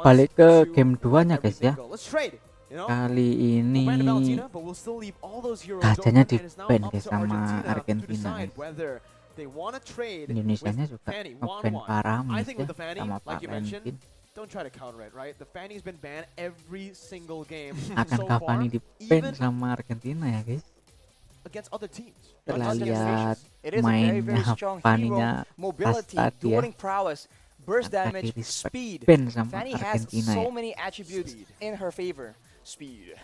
balik ke game 2-nya guys ya. Kali ini gajahnya di-ban guys sama Argentina guys. Indonesianya juga nge-ban Paramis ya sama Pak Lenkin. Akankah Fanny di-ban sama Argentina ya guys? Setelah lihat mainnya Fanny-nya pas tadi ya, burst damage, speed. Fanny has so many attributes in her favor. Speed.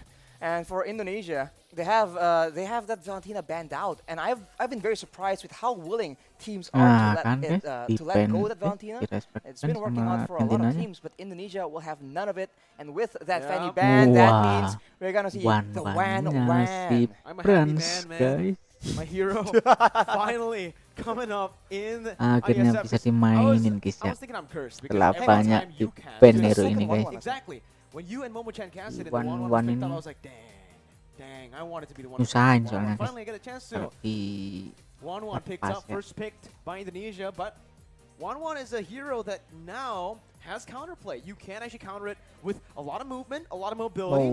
And for Indonesia, they have that Valentina banned out, and I've been very surprised with how willing teams are to let go of that Valentina. It's been working out for a lot of teams, but Indonesia will have none of it. And with that Fanny ban, that means we're gonna see the Wan. I'm a happy man, guys. My hero finally coming up in. Akhirnya bisa dimainin guys ya. I was thinking I'm cursed Setelah banyak di-ban hero ini guys. Exactly. When you and Momo-chan cast it in the One picked ini up, I was like, dang, I wanted to be the one. Nyusahin soalnya guys. Finally I get a chance to. Wan picked up, first picked by Indonesia, but Wan is a hero that now has counterplay. You can actually counter it with a lot of movement, a lot of mobility.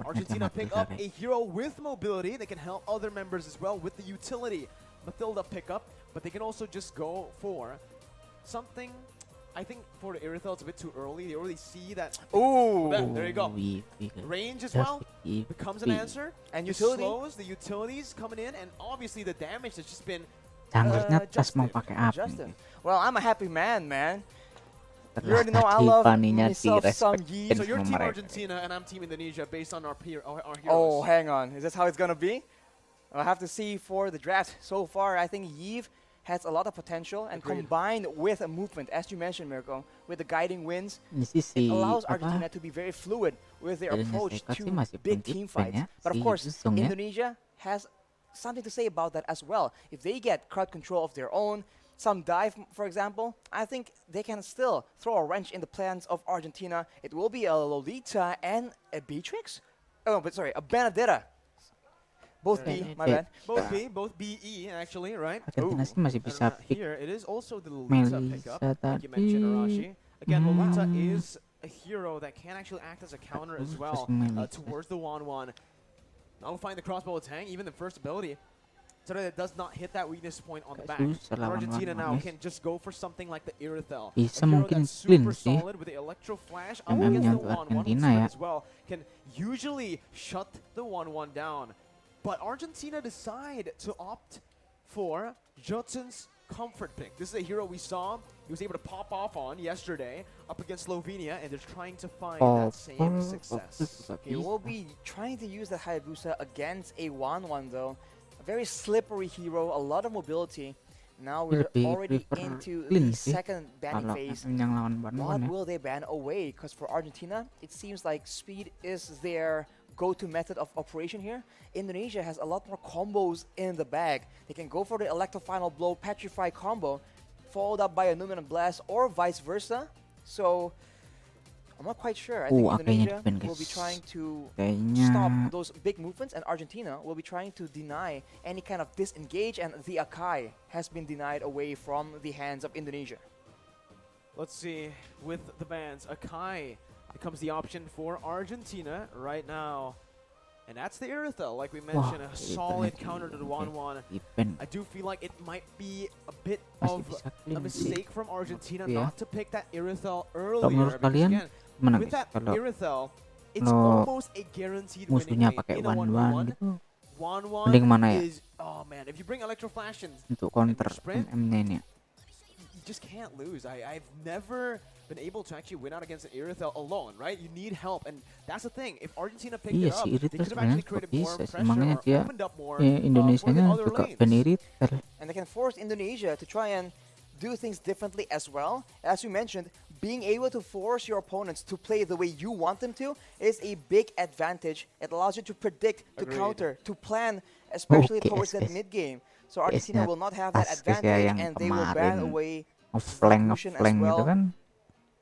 Argentina pick up a hero with mobility that can help other members as well with the utility. Mathilda pick up, but they can also just go for something. I think for the Irithel it's a bit too early. They already see that. Ooh, there you go. Range as well becomes an answer, and slows the utilities coming in, and obviously the damage that's just been. Well, I'm a happy man. You already know I love myself some Yi. So you're Team Argentina and I'm Team Indonesia based on our heroes. Oh, hang on. Is this how it's gonna be? I'll have to see for the draft. So far, I think Iesf has a lot of potential, and combined with a movement, as you mentioned, Mirko, with the guiding winds, it allows Argentina to be very fluid with their approach to big team fights. But of course, Indonesia has something to say about that as well. If they get crowd control of their own, some dive, for example, I think they can still throw a wrench in the plans of Argentina. It will be a Lolita and a Beatrix? Oh, but sorry, a Benedetta. Both B, my bad. Both BE actually, right? Here it is also the Lolita pickup, like you mentioned, Arashi. Again, Lolita is a hero that can actually act as a counter as well towards the Wan. Nullifying the crossbow attack, even the first ability, so that it does not hit that weakness point on the back. Argentina now can just go for something like the Irithel. Bisa mungkin clean sih. With the Electro Flash against the Wan as well, can usually shut the Wan down. But Argentina decide to opt for Judson's comfort pick. This is a hero we saw he was able to pop off on yesterday up against Slovenia, and they're trying to find that same success. He will be trying to use the Hayabusa against a Wan though. A very slippery hero, a lot of mobility. Now we're already into the second banning phase. What will they ban away? Because for Argentina, it seems like speed is their go-to method of operation here. Indonesia has a lot more combos in the bag. They can go for the Electro Final Blow, Petrify combo, followed up by a Numinant Blast, or vice versa. So, I'm not quite sure. I think Indonesia will be trying to stop those big movements, and Argentina will be trying to deny any kind of disengage, and the Akai has been denied away from the hands of Indonesia. Let's see, with the bans, Akai becomes the option for Argentina right now. And that's the Irithel, like we mentioned, a solid counter to the Wan. I do feel like it might be a bit of a mistake from Argentina not to pick that Irithel earlier. Because again, with that Irithel, it's almost a guaranteed winning rate in a 1v1. Wan is, oh man, if you bring Electro Flash and sprint, you just can't lose. I've never been able to actually win out against an Irithel alone, right? You need help, and that's the thing. If Argentina picked it up, they could have actually created more pressure or opened up more for the other lanes. And they can force Indonesia to try and do things differently as well. As you mentioned, being able to force your opponents to play the way you want them to is a big advantage. It allows you to predict, to counter, to plan, especially towards that mid-game. So Argentina will not have that advantage, and they will ban away Gushin as well.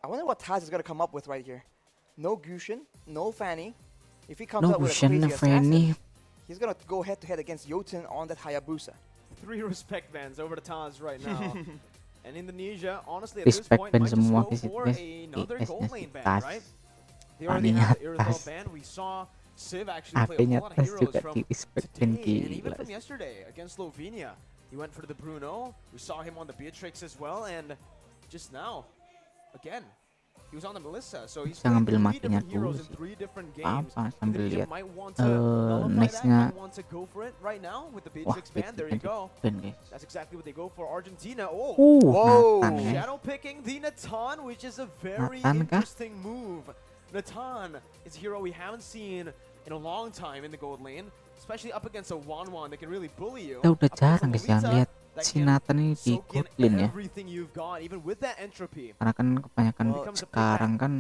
I wonder what Taz is going to come up with right here. No Gushin, no Fanny. If he comes up with a crazy assassin, he's going to go head-to-head against Jotun on that Hayabusa. 3 respect bans over to Taz right now. And Indonesia, honestly, at this Respect point, ban might just semua go di situ for guys. another PS-nya gold di lane ban, tas, right? They already paninya have the Irisol tas, ban. We saw Civ actually play a HP-nya whole lot of tas heroes juga from di respect ban today and even gila. from yesterday against Slovenia. He went for the Bruno. We saw him on the Beatrix as well, and just now, again, he was on the Melissa. So he's Bisa playing ngambil three matinya different heroes dulu in sih. 3 different games. Apa sambil Indonesia lihat might want to nullify that, nextnya. might want to go for it right now with the Wah, Beatrix ban. There you go. ban guys. That's exactly what they go for. Argentina. Oh, Whoa. Nathan guys. shadow picking the Natan, which is a very Nathan kah? interesting move. Natan is a hero we haven't seen in a long time in the gold lane, especially up against a 1-1 that can really bully you. Kita udah Up against a jarang guys yang Lolita lihat that si can Nathan ini di soak in gold lane ya. everything you've got, even with that entropy, Karena kan kebanyakan Well, sekarang kan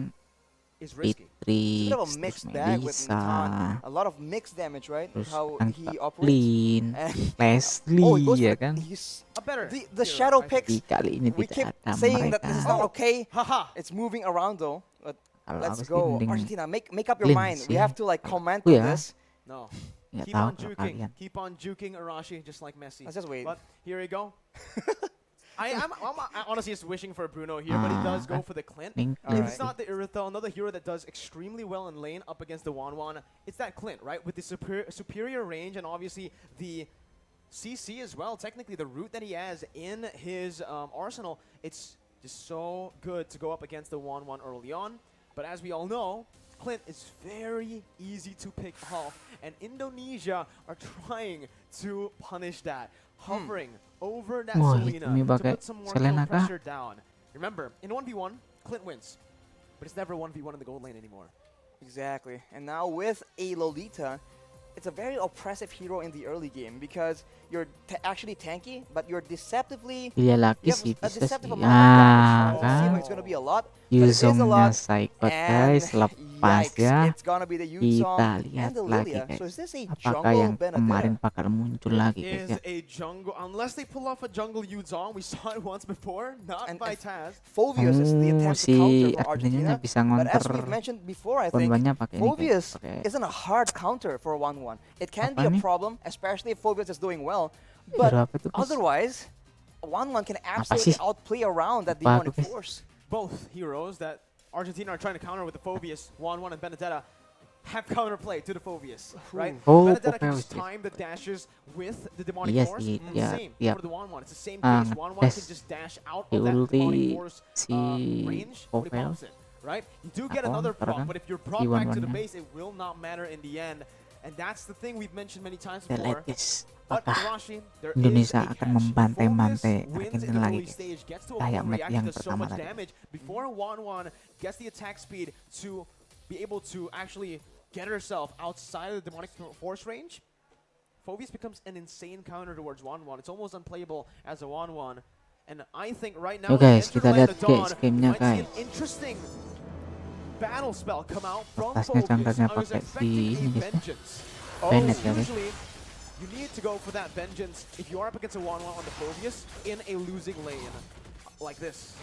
is risky. It's a Beatrix, bit of a terus mixed bag with Menggila, Natan. A lot of mixed damage, right? terus How kan he operates. Lin, And Leslie oh, he goes ya for kan. A better the hero, shadow I think. picks. Di kali ini We keep tidak ada saying that mereka. this is not okay. Haha. It's moving around though. But Kalau let's aku sih go, mending Argentina. Make up your Lin mind. We sih. have to like Kalau comment aku on ya, this. No. nggak Keep tahu on kalau juking. kalian. Keep on juking Arashi just like Messi. Let's just wait. But here we go. I'm honestly just wishing for a Bruno here, but he does go for the Clint. Mending If Lin it's sih. not the Irithyll, another hero that does extremely well in lane up against the 1-1, it's that Clint, right? With the superior range and obviously the CC as well. Technically, the route that he has in his arsenal, it's just so good to go up against the 1-1 early on. But as we all know, Clint is very easy to pick off, and Indonesia are trying to punish that, hovering over that Wah, Selena ini to pakai put some more Selena kill kah? pressure down. Remember, in 1v1, Clint wins, but it's never 1v1 in the gold lane anymore. Exactly. And now with a Lolita, it's a very oppressive hero in the early game because you're actually tanky, but you're deceptively. Dia laki You have sih a bisa deceptive sih. amount of damage. It doesn't seem Kan like it's gonna be a lot, but it is a Iesf lot. Saykots And guys lepas yikes, ya. it's gonna be the Kita Yuzong lihat and the lagi Lilia. guys. So is this a Apakah jungle yang kemarin Benedetta? bakal muncul lagi guys Is ya. a jungle, unless they pull off a jungle Yuzong, we saw it once before, not And by Taz. Phobius is the attempt to Si counter for Argentina Argentina. bisa But ngonter as we've mentioned before, I think korbannya pakai ini guys. Phobius Pakai isn't a hard counter for 1-1. It can be Apa a nih? problem, especially if Phobius is doing well. hero But apa tuh guys? otherwise, 1-1 can sih? absolutely outplay around that Apa demonic tuh, guys? force. Both heroes that Argentina are trying to counter with the Phobius, 1-1 and Benedetta, have counterplay to the Phobius, right? Oh, Benedetta can just Phobius. time the dashes with the demonic Iya force. sih, and dia same tiap for the 1-1. It's the same Ah, case. 1-1 ngetes can just dash out di of that demonic ulti force si range when he Phobius. pops it, right? You do get Apa, another ntar prop, kan but if you're brought di back to the 1-1-nya. base, it will not matter in the end. And that's the thing we've mentioned many times Kita before. lihat guys. But Apakah Arashi, there Indonesia is a akan catch. membantai-bantai Phobius wins in Argentina the lagi early guys. stage, gets to a Kayak full map reaction yang to so pertama much tadi. damage before 1-1 gets the attack speed to be able to actually get herself outside of the demonic force range. Phobius becomes an insane counter towards 1-1. It's almost unplayable as a 1-1. And I think right now, Yo guys, kita lihat Dawn, guys gamenya might see an guys. interesting battle spell come out from Tasnya Phobius. junglernya I was pakai expecting si a ini guys ya. vengeance. Bennett ya guys. Usually, you need to go for that vengeance if you are up against a 1-1 on the Phobius in a losing lane like this.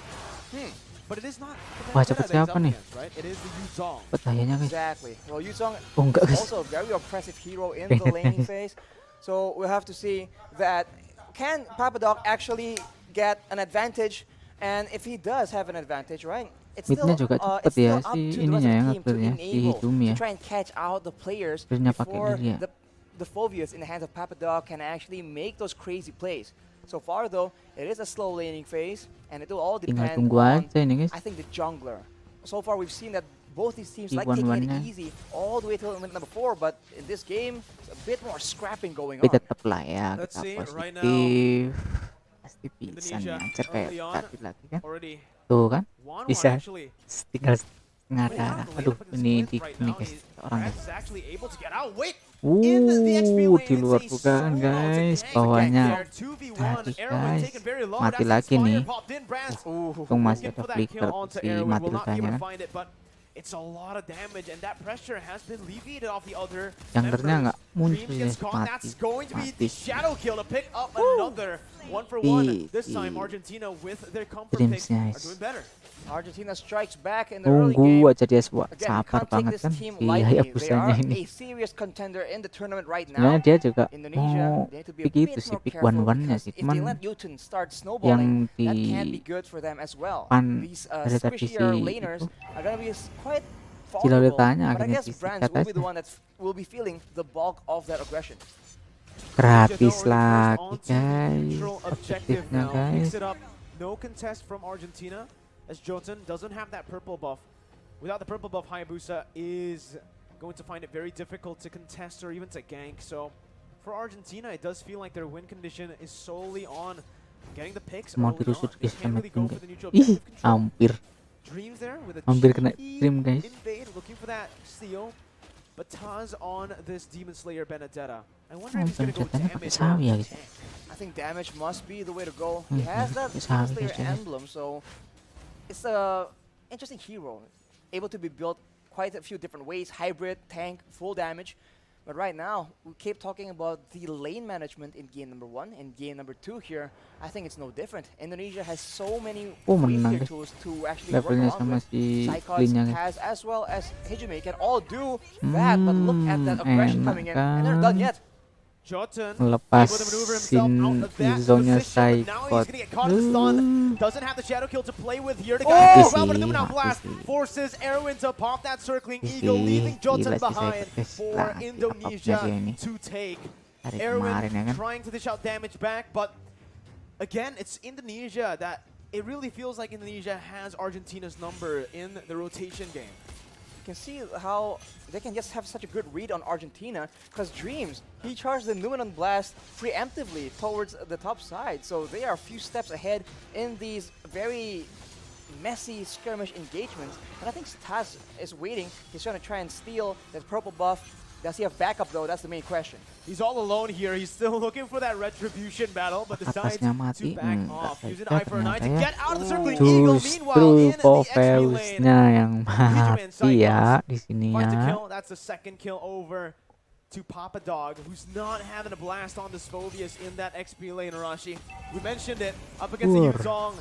But it is not the Wah, Vendetta cepet that he's siapa up nih? against, right? It is the Yuzong. Bahayanya guys. Exactly. Well, Yuzong Oh enggak is guys. also a very oppressive hero in the laning phase. So we'll have to see that can Papadok actually get an advantage, and if he does have an advantage, right? It's still, Midnya juga cepet it's still ya, up si to the rest ininya of yang the team to ngekill ya, si enable Hidumi to ya. try and catch out the players Akhirnya pakai before Lilia. the Phobius in the hands of Papadok can actually make those crazy plays. So far though, it is a slow laning phase, and it will all Tinggal depend tunggu on, aja ini guys. I think, the jungler. So far we've seen that both these teams Di like taking it 1-1-nya. easy all the way till minute number 4, but in this game, it's a bit more scrapping going Tapi on. tetap lah ya Let's kita see, right now, positif. Pasti bisa Indonesia nyancer kayak early on. tadi lagi kan. Already Tuh kan. 1-1 Bisa. actually. Tinggal setengah Wait, darah. out of the lane Aduh up against ini Clint di right ini now. guys orangnya. Reds is actually able to get out. Wait! In the XP lane, Di luar it's a bukan solo guys. to gank Bawahnya there. 2v1, tadi Erwin guys. taken very low. Mati That's lagi Inspire nih. popped in, Brands Untung masih looking ada for that flicker kill onto si Erwin. mati Will not be able lukanya to kan. find it, but It's a lot of damage, and that pressure has been alleviated off the other Junglernya nggak members. muncul Dreams ya, gets caught. That's going to be the mati. shadow kill to pick up another 1-for-1. This time, Argentina with their comfort pick are doing better. Argentina strikes back in the early Tunggu game. aja dia Again, you sabar can't take banget this kan team si lightly. They Busanya are ini. a serious contender in the tournament right Sebenarnya now. dia juga Indonesia, mau they need to be a begitu bit sih, more pick careful one-one-nya because sih. if they Cuman let Newton start snowballing, that can be good for them as well. These dari tadi si squishier laners itu are going to be quite Cila vulnerable, tanya but I akhirnya guess disikat Brands will be the aja. one that will be feeling the bulk of that aggression. Gratis Indonesia, though, already lagi forced onto the guys, neutral objective objektifnya now. guys. Picks it up. No contest from Argentina, as Jotun doesn't have that purple buff. Without the purple buff, Hayabusa is going to find it very difficult to contest or even to gank. So for Argentina, it does feel like their win condition is solely on getting the picks Mau early dirusut on. They guys can't sama really go tim for the neutral guys. Ih, objective control. hampir Dreams there with a hampir kena cheeky trim guys. invade, looking for that steal. But Taz on this Demon Slayer Benedetta. I wonder if he's gonna go Benedetta pakai damage. sawi ya guys. I think damage must be the way to go. He has that it's Demon hard, Slayer it's hard. emblem, so it's a interesting hero, able to be built quite a few different ways: hybrid, tank, full damage. But right now, we keep talking about the lane management in game number 1 and game number 2 here. I think it's no different. Indonesia has so many menang easier guys. tools to actually work Levelnya around sama with. si Saykots, Clean-nya guys. Taz, as well as Hijime can all do that, but look at that aggression enak coming in, and they're done kan. yet. Jotun Ngelepasin able to maneuver himself out of that Izonya position, but now he's Saykots. gonna get caught in the stun. Doesn't have the shadow kill to play with here. The Oh! guy well, but Easy, now blast easy. forces Erwin to pop that circling Easy, eagle, leaving Jotun gila si behind Saykots. for Lagi Indonesia up-nya dia ini. to take. Dari Erwin kemarin ya kan. trying to dish out damage back, but again, it's Indonesia that it really feels like Indonesia has Argentina's number in the rotation game. You can see how they can just have such a good read on Argentina, because Dreams, he charged the Numenon Blast preemptively towards the top side, so they are a few steps ahead in these very messy skirmish engagements. And I think Taz is waiting. He's trying to try and steal that purple buff. Does he have backup though? That's the main question. He's all alone here. He's still looking for that retribution battle, but decides Atasnya to mati. back Enggak off. Using saja eye for an eye to ternyata ya. get out of the circling eagle. Meanwhile, Justru in the XP lane, Poveusnya yang mati ya di sini finds a ya. kill. That's the second kill over to Papa Dog, who's not having a blast on this Phobius in that XP lane, Arashi. We mentioned it up against the Yuzong.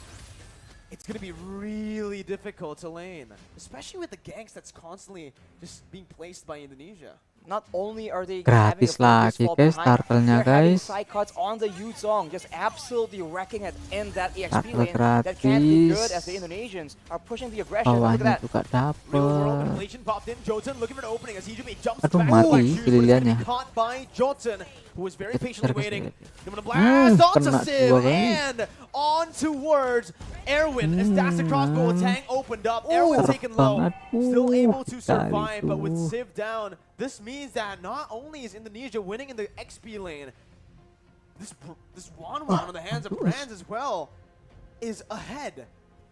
It's going to be really difficult to lane, especially with the ganks that's constantly just being placed by Indonesia. Not only are they Gratis lagi guys starternya guys. Saykots on the Yuzong, just absolutely wrecking it in that EXP Starter lane. That can't be good as the gratis. Indonesians are pushing the aggression. Look Bawahnya at that. juga Real world dapet. manipulation popped in. Jotun looking for an opening as Hijime jumps Aduh, back. mati Like shoes, but it's gonna pilihannya. be caught by Jotun, who was very patiently Kejar, waiting. kejar. Gonna blast onto kena Civ dua kali. and on towards Erwin as that's the crossbow tank opened up. Erwin taken low, banget. still able to Kita survive, but with itu. Civ down, this means that not only is Indonesia winning in the XP lane, this Wanwan on the hands of Brands as well is ahead,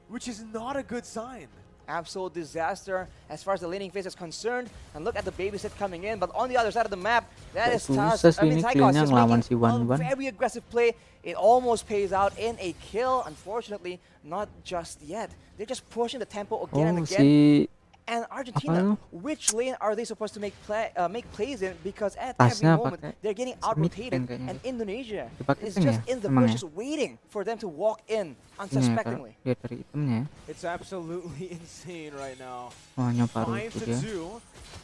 which is not a good sign. Absolute disaster as far as the laning phase is concerned. And look at the babysit coming in, but on the other side of the map, that is Taz. Susah I mean, ini Saykots clean-nya is ngelawan making si a Wan-Wan. very aggressive play. It almost pays out in a kill. Unfortunately, not just yet. They're just pushing the tempo again and Oh again. si And Argentina, which lane are they supposed to make plays in? Because at Pasnya every moment, pakai they're getting mid out-rotated. kayaknya. And Indonesia Dipakai is item just ya, in the emang ya? bushes waiting for them to walk in ini ya kalau unsuspectingly. lihat dari itemnya. It's absolutely insane right now. Wahnya paruh 5 itu to dia. 2.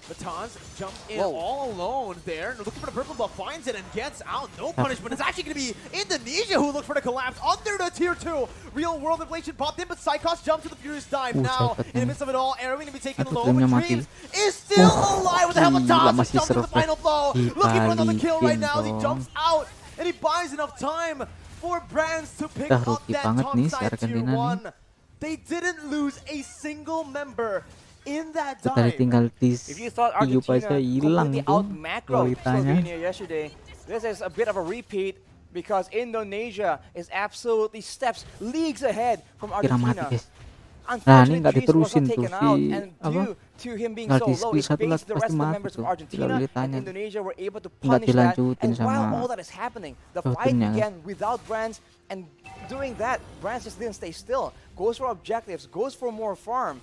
Bataz jumped in Whoa. all alone there, looking for the purple buff, finds it and gets out. No punishment. It's actually going to be Indonesia who looked for the collapse under the tier 2. Real world inflation popped in, but Saykots jumped to the furious dive. Now, in the midst of it all, Erwin going to be taken Satu low, timnya but mati. Dreams is still alive with the help of gila, Taz. He masih jumps to the survive. final blow, looking for another kill right now as he Dibalikin jumps out, and he buys enough time for Brands to pick Udah up rugi that banget top nih si side tier Argentina 1. nih. They didn't lose a single member in that Tadi dive. tinggal di If you thought tiup Argentina aja hilang completely itu out macro kualitasnya. Slovenia yesterday, this is a bit of a repeat because Indonesia is absolutely leagues ahead from Kira mati Argentina. guys. Nah, ini Unfortunately, nggak Dreams was diterusin not tuh taken si out, and apa? due to him being Nggak so di low, skill it satu faced the pasti rest of the mati members tuh. of Argentina, Gila and ditanya. Indonesia were able to Nggak punish that. dilanjutin And while sama all that is happening, the fight Jotun-nya, began without Brands, and doing that, Brands just didn't stay still. Goes for objectives, goes for more farm.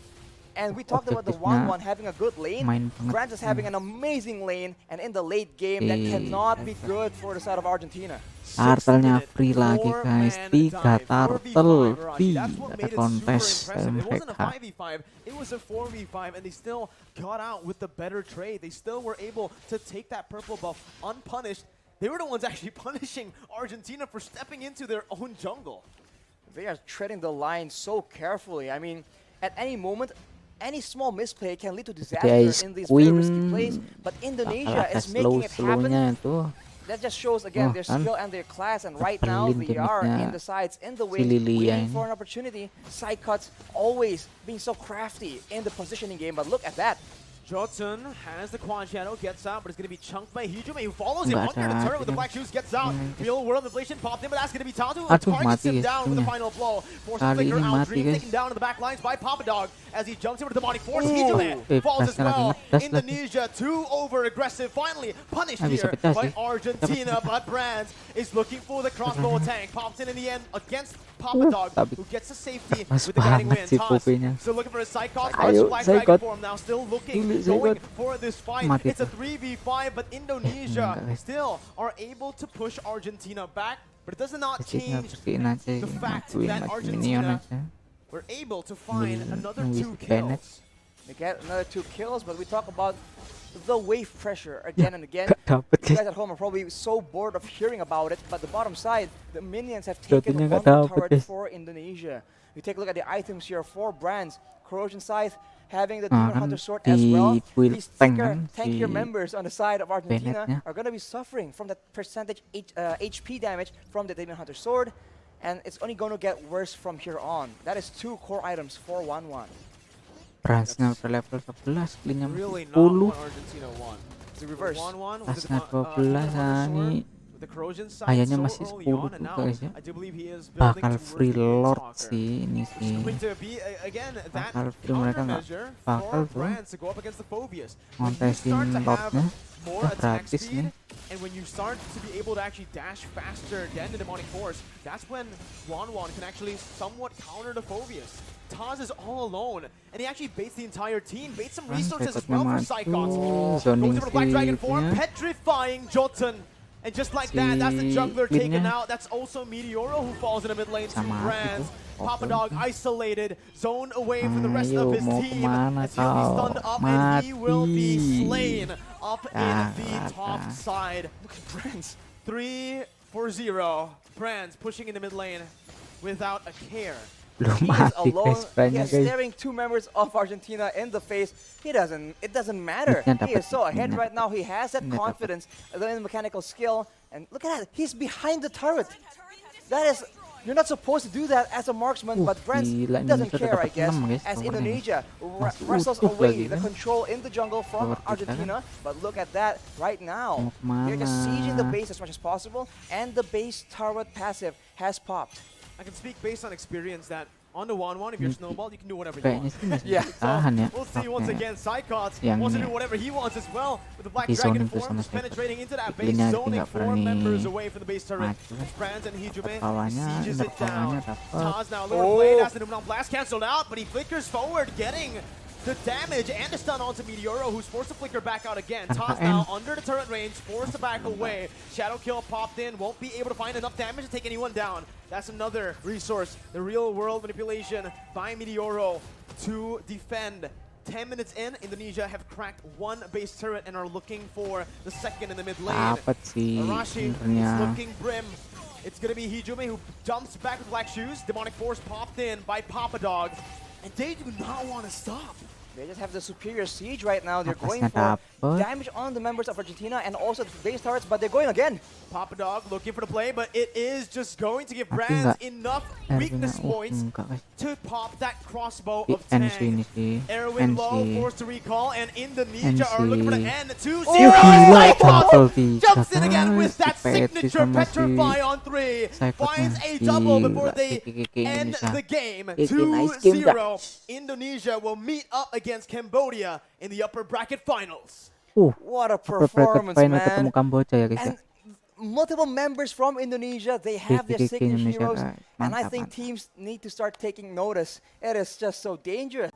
And we talked about the objektifnya 1-1 having a good lane. main banget. France is having an amazing lane, and in the late game, that cannot be good for the side of Argentina. Turtle-nya free lagi guys, 3 turtle free, ada kontes mereka. It was a 4v5 and they still got out with the better trade. They still were able to take that purple buff unpunished. They were the ones actually punishing Argentina for stepping into their own jungle. They are treading the line so carefully. I mean, at any moment, any small misplay can lead to disaster in these very risky plays. But Indonesia is making it happen. That just shows again their skill and their class. And right now they are in the sides, in the wing, waiting for an opportunity. Saykots always being so crafty in the positioning game. But look at that. Jotun has the quad shadow, gets out, but it's going to be chunked by Hijume, who follows him under the turret with the black shoes, gets out. Real world inflation popped in, but that's going to be Tatu, who targets him down with the final blow. Forces the flicker out, Dream taken down in the back lines by Papa Dog as he jumps into the demonic force. Hijume falls as well. Indonesia, too over aggressive, finally punished here by Argentina, but Brands is looking for the crossbow tank. Pops in the end against Papa Dog, who gets the safety with the guiding wind. Toss still looking for a Saykots, black dragon form now, still looking. Going for this fight. It's a 3v5, but Indonesia still are able to push Argentina back, but it does not change the fact that Argentina were able to find another 2 kills. They get another 2 kills, but we talk about the wave pressure again and again. You guys at home are probably so bored of hearing about it, but the bottom side, the minions have taken 1 turret for Indonesia. You take a look at the items here, 4 brands, Corrosion Scythe, having the Demon Hunter Sword as well. These tankier members on the side of Argentina are going to be suffering from that percentage HP damage from the Demon Hunter Sword, and it's only going to get worse from here on. That is 2 core items for 1-1. Transnya udah level 11, clean-nya Really 10. not what Argentina won. It's the reverse. Tasnya 12, kayaknya masih 10 tuh guys ya. Bakal free lord sih ini sih. Bakal free, mereka nggak bakal tuh ngontesin lordnya, udah gratis nih. And when you start to be able to actually dash faster than the demonic force, that's when Wanwan can actually somewhat counter the Phobius. Taz is all alone, and he actually baits the entire team, baits some resources as well for Saykots. Goes for the Black Dragon form, petrifying Jotun. And just like that, that's the jungler taken out. That's also Meteoro who falls in the mid lane to Brands. Papa Dog isolated, zone away from the rest of his team. As he'll be stunned up and he will be slain up in the top side. Look at Brands. 3-0. Brands pushing in the mid lane without a care. He is alone. He is staring 2 members of Argentina in the face. It doesn't matter. He is so ahead right now. He has that confidence in the mechanical skill. And look at that. He's behind the turret. That is, you're not supposed to do that as a marksman, but Brands doesn't care, I guess, as Indonesia wrestles away the control in the jungle from Argentina. But look at that right now. They're just sieging the base as much as possible, and the base turret passive has popped. I can speak based on experience that on the 1-1, if you're snowballed, you can do whatever you want. Yeah. So we'll see once again. Saykots wants to do whatever he wants as well with the Black Dragon form, just penetrating into that base, zoning 4 members away from the base turret. Brands and Hijume sieges it down. Taz now lower blade as the Numenal Blast cancelled out, but he flickers forward, getting the damage and the stun onto Meteoro, who's forced to flicker back out again. Taz now under the turret range, forced to back away. Shadow kill popped in, won't be able to find enough damage to take anyone down. That's another resource, the real world manipulation by Meteoro to defend. 10 minutes in, Indonesia have cracked 1 base turret and are looking for the second in the mid lane. Arashi is looking grim. It's going to be Hijume who jumps back with black shoes. Demonic Force popped in by Papa Dog. And they do not want to stop. They just have the superior siege right now. They're going for damage on the members of Argentina and also the base turrets, but they're going again. Papa Dog looking for the play, but it is just going to give Brands enough weakness points to pop that crossbow of tank. Erwin low, forced to recall, and Indonesia are looking for the end. 2-0. Saykots jumps in again with that signature Petrify on 3. Finds a double before they end the game. 2-0. Indonesia will meet up against Cambodia in the upper bracket finals. What a performance, man. Ya, guys, and multiple members from Indonesia, they have their signature heroes, and I think teams need to start taking notice. It is just so dangerous.